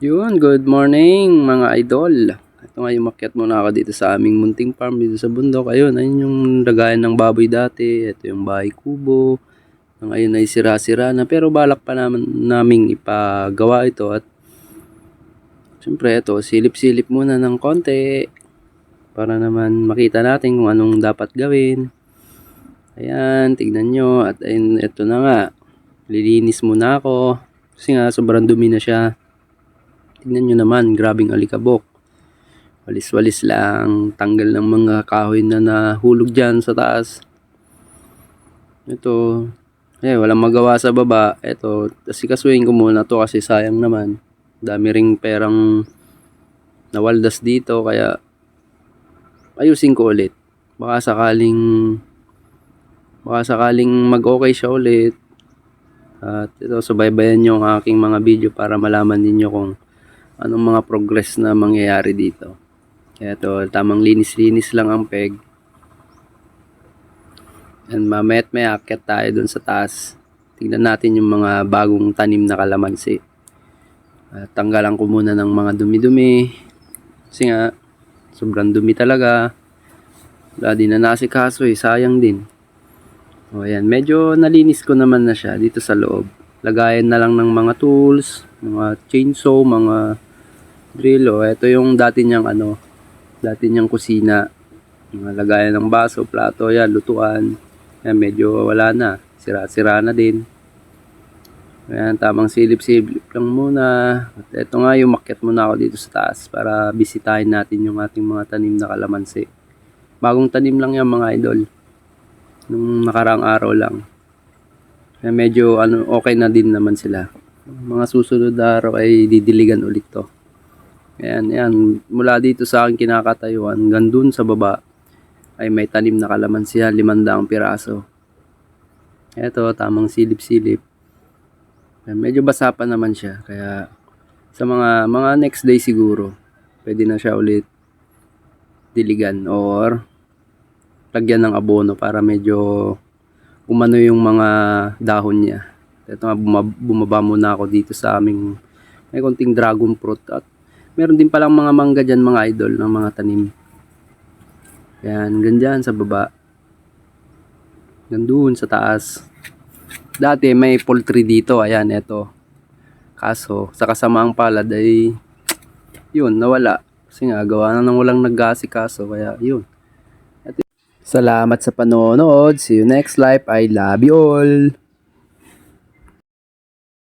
Yun, good morning mga idol. Ito nga yung makyat muna ako dito sa aming munting farm dito sa bundok. Ayun yung lagayan ng baboy dati. Ito yung bahay kubo. Ngayon ay sira-sira na pero balak pa naman naming ipagawa ito at siyempre ito, silip-silip muna ng konti para naman makita natin kung anong dapat gawin. Ayan, tignan nyo at ayun, ito na nga. Lilinis muna ako kasi nga sobrang dumi na siya. Tingnan nyo naman, grabing alikabok. Walis-walis lang, tanggal ng mga kahoy na nahulog dyan sa taas. Ito, walang magawa sa baba. Ito, asikasuhin ko muna to kasi sayang naman. Dami ring perang nawaldas dito, kaya ayusin ko ulit. Baka sakaling mag-okay siya ulit. At ito, subaybayan nyo ang aking mga video para malaman ninyo kung anong mga progress na mangyayari dito. Kaya ito, tamang linis-linis lang ang peg. And mamaya akyat tayo dun sa taas. Tingnan natin yung mga bagong tanim na kalamansi. Tanggalan ko muna ng mga dumi-dumi. Kasi nga, sobrang dumi talaga. Wala din na nasikaso sayang din. O ayan, medyo nalinis ko naman na siya dito sa loob. Lagayan na lang ng mga tools, mga chainsaw, mga drill. Ito yung dati niyang kusina. Mga lagayan ng baso, plato, yan, lutuan. Yan, medyo wala na. Sira-sira na din. Ayan, tamang silip-silip lang muna. At ito nga, yung makyat muna ako dito sa taas para bisitahin natin yung ating mga tanim na kalamansi. Bagong tanim lang yan mga idol. Nung nakaraang araw lang. Kaya medyo okay na din naman sila. Mga susunod na araw ay didiligan ulit to. Ayan, mula dito sa aking kinakatayuan hanggang dun sa baba ay may tanim na kalamansi, 500 piraso. Ito, tamang silip-silip. Medyo basa pa naman siya, kaya sa mga next day siguro pwede na siya ulit diligan or lagyan ng abono para medyo umano yung mga dahon niya. Ito nga, bumaba muna ako dito sa aming may konting dragon fruit at meron din palang mga mangga dyan mga idol ng mga tanim. Yan, ganyan sa baba. Gandun sa taas. Dati may poultry dito, ayan, eto. Kaso, sa kasamaang palad ay, yun, nawala. Kasi nga, gawa na nang walang nag-aasikaso, kaya yun. Salamat sa panonood. See you next live. I love you all.